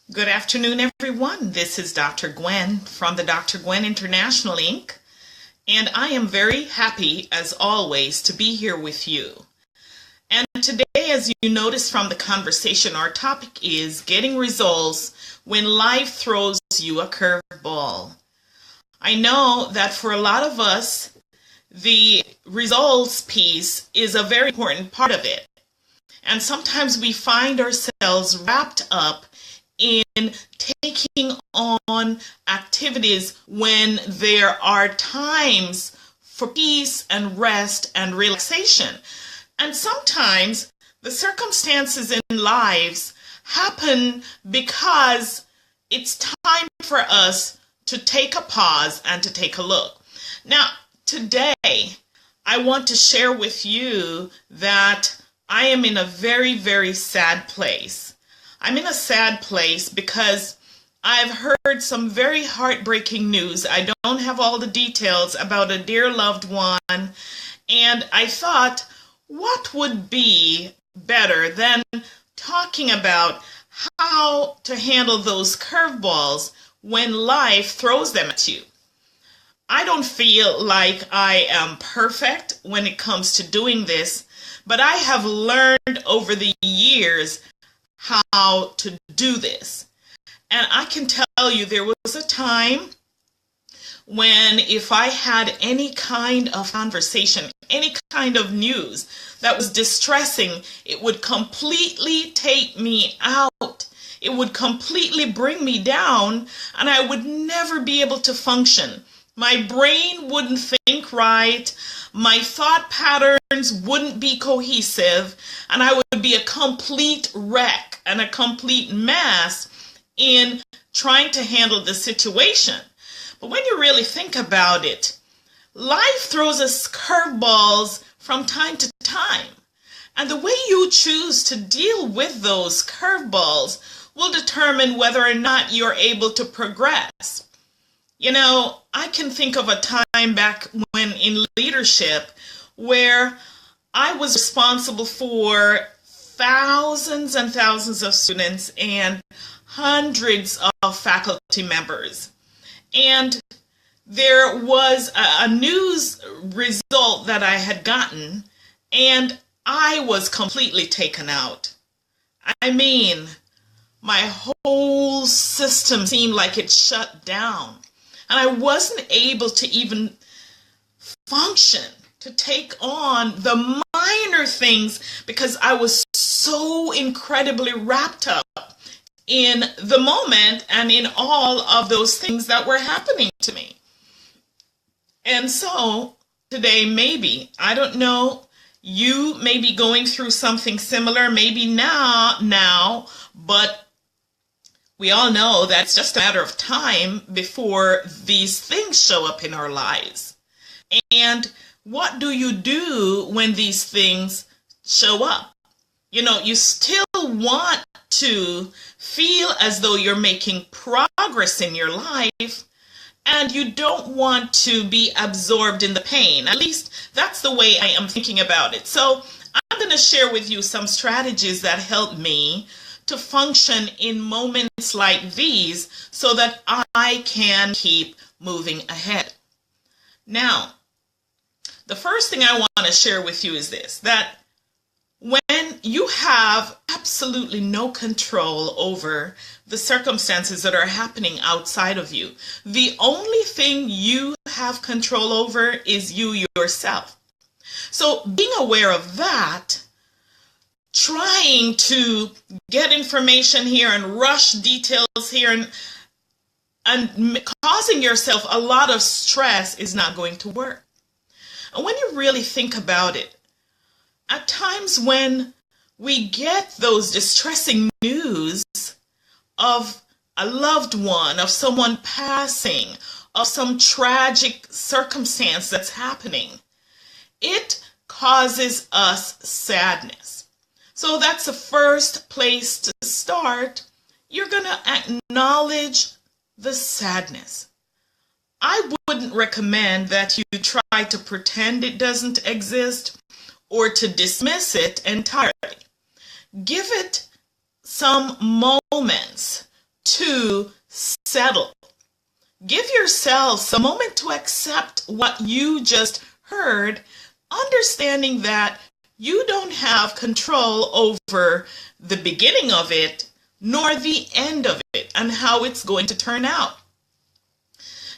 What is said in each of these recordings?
Good afternoon, everyone. This is Dr. Gwen from the Dr. Gwen International Inc. And I am very happy, as always, to be here with you. And today, as you notice from the conversation, our topic is getting results when life throws you a curveball. I know that for a lot of us, the results piece is a very important part of it. And sometimes we find ourselves wrapped up in taking on activities when there are times for peace and rest and relaxation. And sometimes the circumstances in lives happen because it's time for us to take a pause and to take a look. Now, today, I want to share with you that I am in a very, very sad place. I'm in a sad place because I've heard some very heartbreaking news. I don't have all the details about a dear loved one, and I thought, what would be better than talking about how to handle those curveballs when life throws them at you? I don't feel like I am perfect when it comes to doing this, but I have learned over the years how to do this. And I can tell you there was a time when if I had any kind of conversation, any kind of news that was distressing, it would completely take me out. It would completely bring me down, and I would never be able to function. My brain wouldn't think right. My thought patterns wouldn't be cohesive, and I would be a complete wreck and a complete mess in trying to handle the situation. But when you really think about it, life throws us curveballs from time to time. And the way you choose to deal with those curveballs will determine whether or not you're able to progress. You know, I can think of a time back when in leadership where I was responsible for thousands and thousands of students and hundreds of faculty members. And there was a news result that I had gotten, and I was completely taken out. I mean, my whole system seemed like it shut down. And I wasn't able to even function, to take on the minor things because I was so incredibly wrapped up in the moment and in all of those things that were happening to me. And so today, maybe, I don't know, you may be going through something similar, maybe now, but we all know that it's just a matter of time before these things show up in our lives. And what do you do when these things show up? You know, you still want to feel as though you're making progress in your life, and you don't want to be absorbed in the pain. At least that's the way I am thinking about it. So I'm going to share with you some strategies that help me to function in moments like these so that I can keep moving ahead. Now, the first thing I want to share with you is this, that when you have absolutely no control over the circumstances that are happening outside of you, the only thing you have control over is you yourself. So being aware of that, trying to get information here and rush details here and causing yourself a lot of stress is not going to work. And when you really think about it, at times when we get those distressing news of a loved one, of someone passing, of some tragic circumstance that's happening, it causes us sadness. So that's the first place to start. You're going to acknowledge the sadness. I wouldn't recommend that you try to pretend it doesn't exist or to dismiss it entirely. Give it some moments to settle. Give yourselves a moment to accept what you just heard, understanding that you don't have control over the beginning of it, nor the end of it, and how it's going to turn out.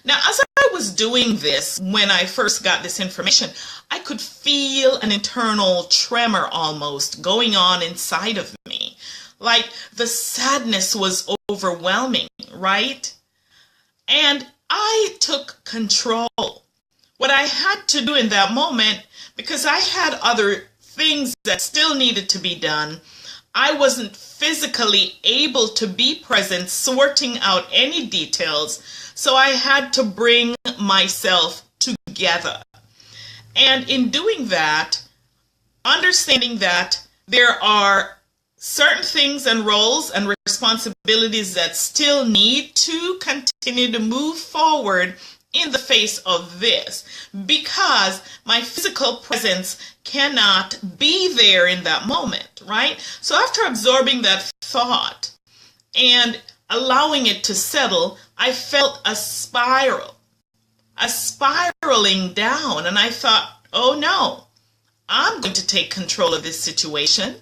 Now, as I was doing this, when I first got this information, I could feel an internal tremor almost going on inside of me. Like the sadness was overwhelming, right? And I took control. What I had to do in that moment, because I had other things that still needed to be done, I wasn't physically able to be present sorting out any details, so I had to bring myself together. And in doing that, understanding that there are certain things and roles and responsibilities that still need to continue to move forward in the face of this, because my physical presence cannot be there in that moment, right? So after absorbing that thought and allowing it to settle, I felt a spiraling down, and I thought, oh no, I'm going to take control of this situation.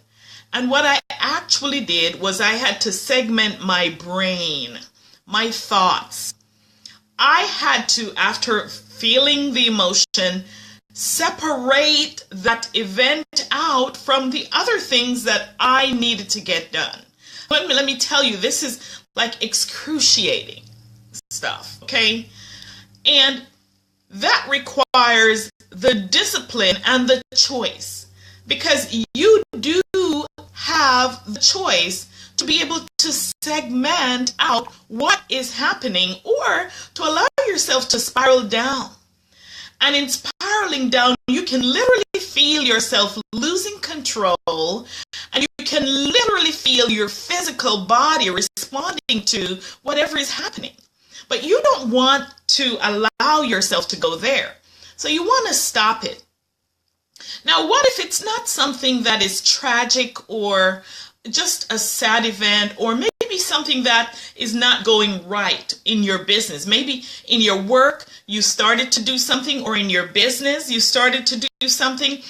And what I actually did was I had to segment my brain, my thoughts. I had to, after feeling the emotion, separate that event out from the other things that I needed to get done. Let me tell you, this is like excruciating stuff, okay? And that requires the discipline and the choice, because you do have the choice to be able to segment out what is happening, or to allow yourself to spiral down. And in spiraling down, you can literally feel yourself losing control, and you can literally feel your physical body responding to whatever is happening. But you don't want to allow yourself to go there. So you want to stop it. Now, what if it's not something that is tragic or just a sad event, or maybe something that is not going right in your business? Maybe in your work you started to do something, or in your business you started to do something,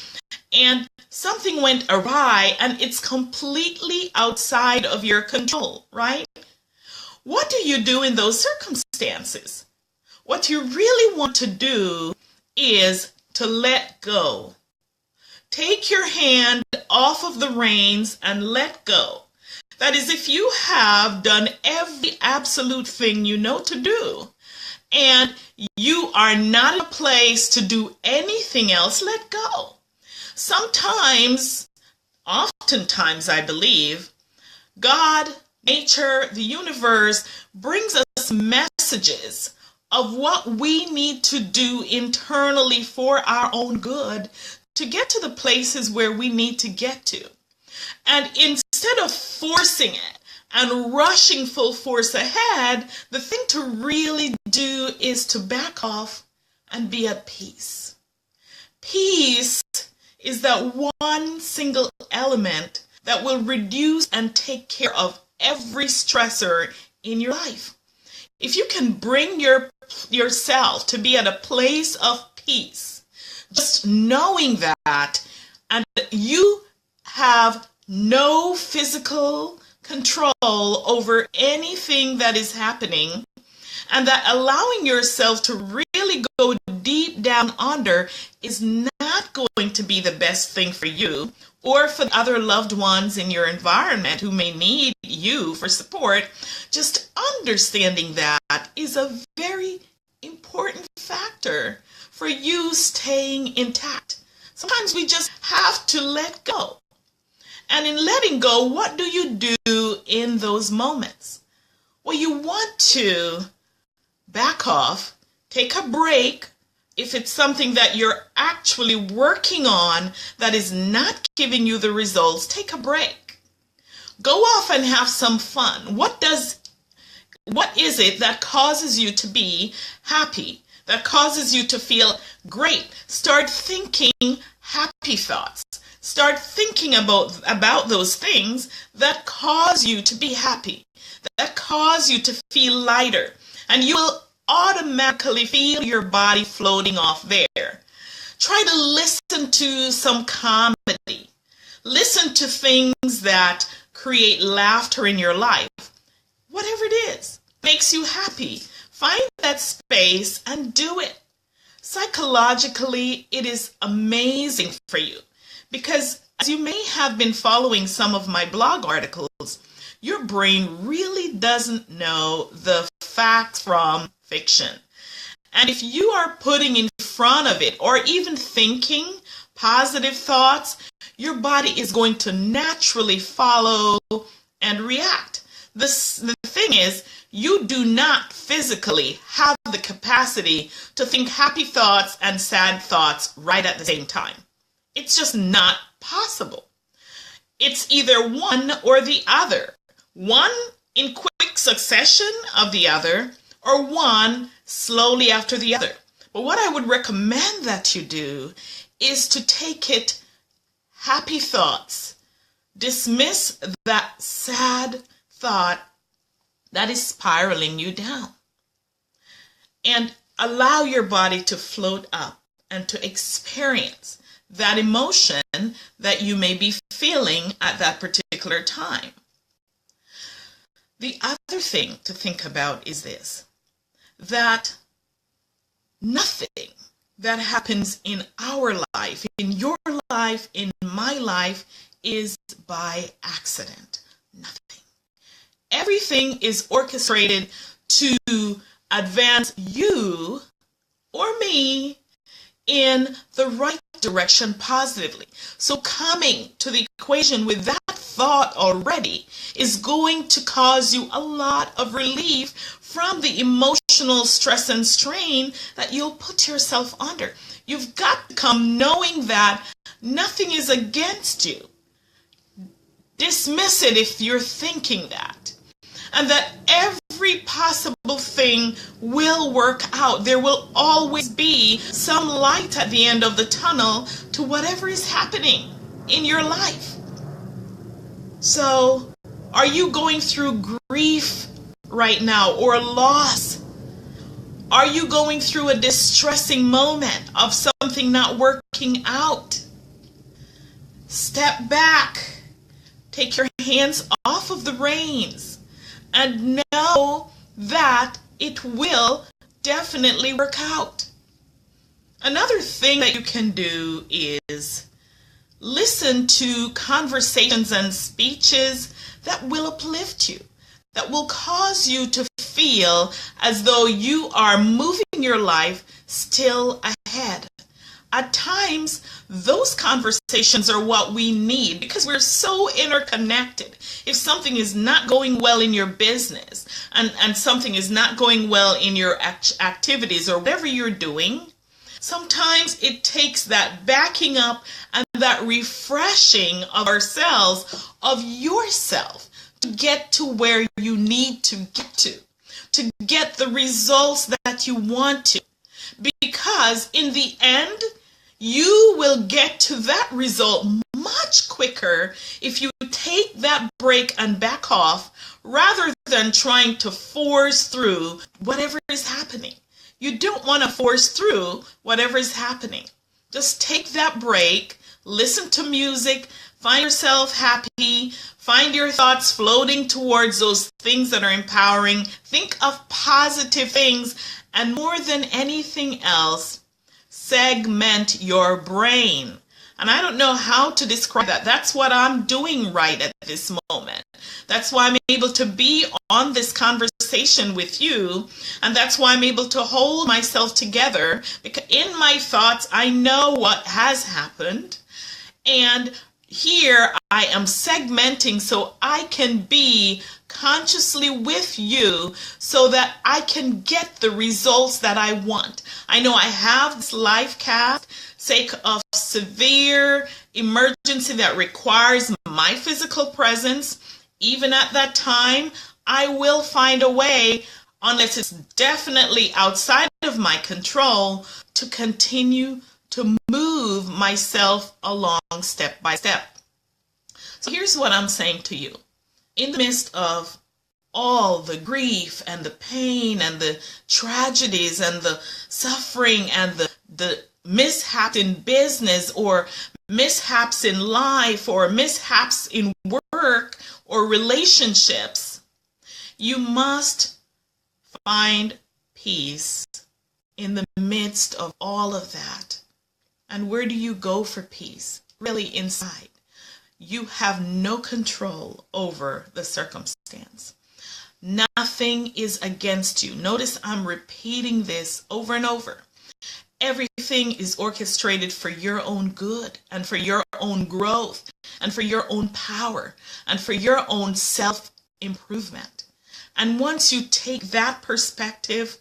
and something went awry and it's completely outside of your control, right? What do you do in those circumstances? What you really want to do is to let go. Take your hand off of the reins and let go. That is, if you have done every absolute thing you know to do, and you are not in a place to do anything else, let go. Sometimes, oftentimes I believe, God, nature, the universe brings us messages of what we need to do internally for our own good to get to the places where we need to get to. And instead of forcing it and rushing full force ahead, the thing to really do is to back off and be at peace. Peace is that one single element that will reduce and take care of every stressor in your life. If you can bring yourself to be at a place of peace, just knowing that, and you have no physical control over anything that is happening, and that allowing yourself to really go deep down under is not going to be the best thing for you or for other loved ones in your environment who may need you for support, just understanding that is a very important factor for you staying intact. Sometimes we just have to let go. And in letting go, what do you do in those moments? Well, you want to back off, take a break. If it's something that you're actually working on that is not giving you the results, take a break. Go off and have some fun. What is it that causes you to be happy, that causes you to feel great? Start thinking happy thoughts. Start thinking about those things that cause you to be happy, that cause you to feel lighter, and you will automatically feel your body floating off there. Try to listen to some comedy. Listen to things that create laughter in your life. Whatever it is, makes you happy. Find that space and do it. Psychologically, it is amazing for you because, as you may have been following some of my blog articles, your brain really doesn't know the facts from fiction. And if you are putting in front of it or even thinking positive thoughts, your body is going to naturally follow and react. The thing is, you do not physically have the capacity to think happy thoughts and sad thoughts right at the same time. It's just not possible. It's either one or the other. One in quick succession of the other, or one slowly after the other. But what I would recommend that you do is to take it happy thoughts. Dismiss that sad thought that is spiraling you down. And allow your body to float up and to experience that emotion that you may be feeling at that particular time. The other thing to think about is this, that nothing that happens in our life, in your life, in my life, is by accident. Nothing. Everything is orchestrated to advance you or me in the right direction positively. So coming to the equation with that thought already is going to cause you a lot of relief from the emotional stress and strain that you'll put yourself under. You've got to come knowing that nothing is against you. Dismiss it if you're thinking that. And that every possible thing will work out. There will always be some light at the end of the tunnel to whatever is happening in your life. So, are you going through grief right now or loss? Are you going through a distressing moment of something not working out? Step back. Take your hands off of the reins and know that it will definitely work out. Another thing that you can do is listen to conversations and speeches that will uplift you, that will cause you to feel as though you are moving your life still ahead. At times, those conversations are what we need because we're so interconnected. If something is not going well in your business and something is not going well in your activities or whatever you're doing, sometimes it takes that backing up and that refreshing of ourselves, of yourself, to get to where you need to get the results that you want to. Because in the end, you will get to that result much quicker if you take that break and back off rather than trying to force through whatever is happening. You don't want to force through whatever is happening. Just take that break, listen to music, find yourself happy, find your thoughts floating towards those things that are empowering. Think of positive things, and more than anything else, segment your brain. And I don't know how to describe that. That's what I'm doing right at this moment. That's why I'm able to be on this conversation with you. And that's why I'm able to hold myself together. Because in my thoughts, I know what has happened. And here I am segmenting so I can be consciously with you so that I can get the results that I want. I know I have this life cast, sake of severe emergency that requires my physical presence. Even at that time, I will find a way, unless it's definitely outside of my control, to continue to move myself along step by step. So here's what I'm saying to you. In the midst of all the grief and the pain and the tragedies and the suffering and the mishaps in business or mishaps in life or mishaps in work or relationships, you must find peace in the midst of all of that. And where do you go for peace? Really inside. You have no control over the circumstance. Nothing is against you. Notice I'm repeating this over and over. Everything is orchestrated for your own good and for your own growth and for your own power and for your own self-improvement. And once you take that perspective,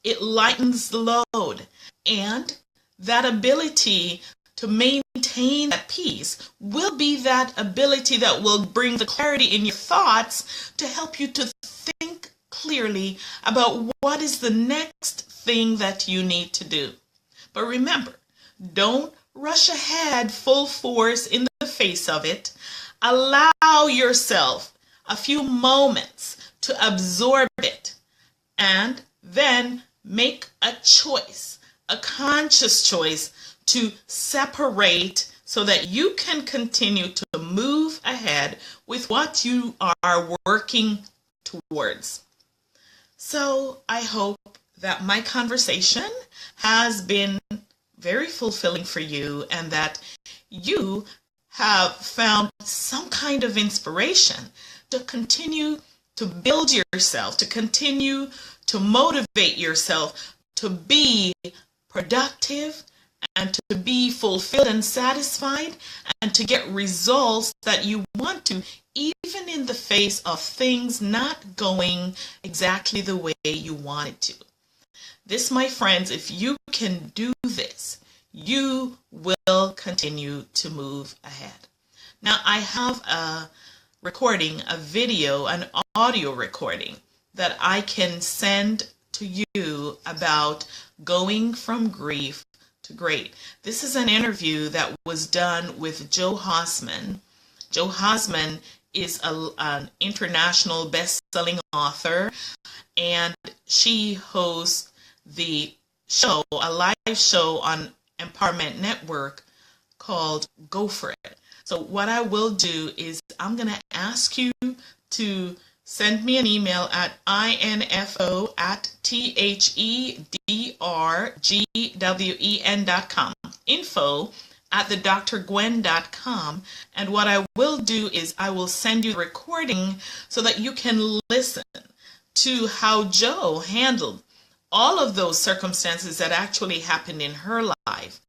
it lightens the load. And that ability to maintain that peace will be that ability that will bring the clarity in your thoughts to help you to think clearly about what is the next thing that you need to do. But remember, don't rush ahead full force in the face of it. Allow yourself a few moments to absorb it and then make a choice, a conscious choice to separate so that you can continue to move ahead with what you are working towards. So I hope that my conversation has been very fulfilling for you and that you have found some kind of inspiration to continue to build yourself, to continue to motivate yourself to be productive and to be fulfilled and satisfied and to get results that you want to, even in the face of things not going exactly the way you want it to. This, my friends, if you can do this, you will continue to move ahead. Now, I have a recording, a video, an audio recording that I can send to you about going from grief to great. This is an interview that was done with Jo Hausman. Jo Hausman is an international best-selling author, and she hosts the show, a live show on Empowerment Network called Go For It. So what I will do is I'm going to ask you to send me an email at info@thedrgwen.com, info@thedrgwen.com, and what I will do is I will send you the recording so that you can listen to how Jo handled all of those circumstances that actually happened in her life.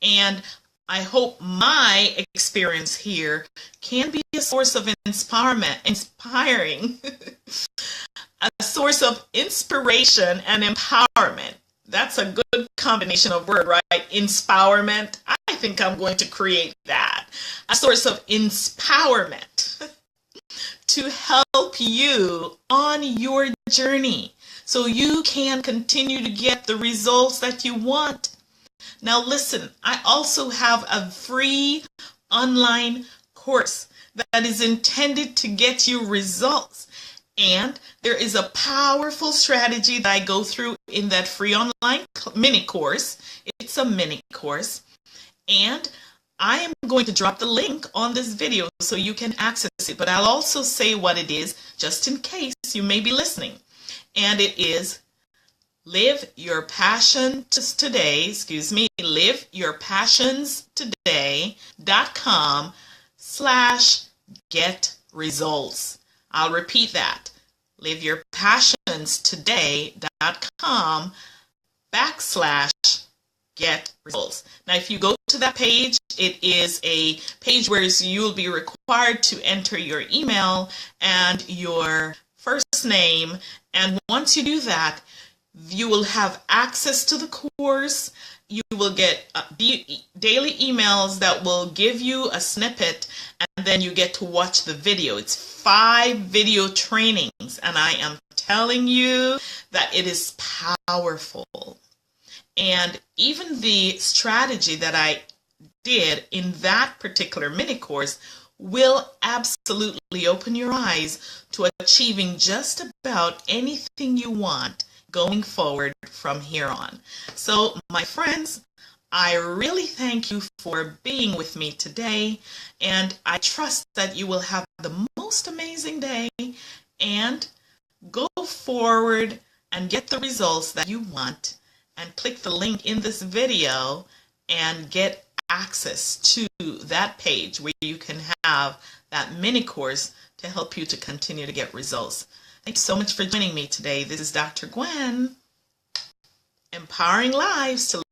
And I hope my experience here can be a source of inspiring, a source of inspiration and empowerment. That's a good combination of words, right? Inspirement. I think I'm going to create that. A source of empowerment to help you on your journey so you can continue to get the results that you want. Now listen, I also have a free online course that is intended to get you results. And there is a powerful strategy that I go through in that free online mini course. It's a mini course. And I am going to drop the link on this video so you can access it. But I'll also say what it is just in case you may be listening. And it is Live Your Passion Today, Live Your Passions Today.com/get results. I'll repeat that. Live Your Passions Today.com/get results. Now, if you go to that page, it is a page where you'll be required to enter your email and your first name. And once you do that, you will have access to the course. You will get daily emails that will give you a snippet, and then you get to watch the video. It's 5 video trainings, and I am telling you that it is powerful. And even the strategy that I did in that particular mini course will absolutely open your eyes to achieving just about anything you want going forward from here on. So, my friends, I really thank you for being with me today, and I trust that you will have the most amazing day and go forward and get the results that you want, and click the link in this video and get access to that page where you can have that mini course to help you to continue to get results. Thanks so much for joining me today. This is Dr. Gwen, empowering lives to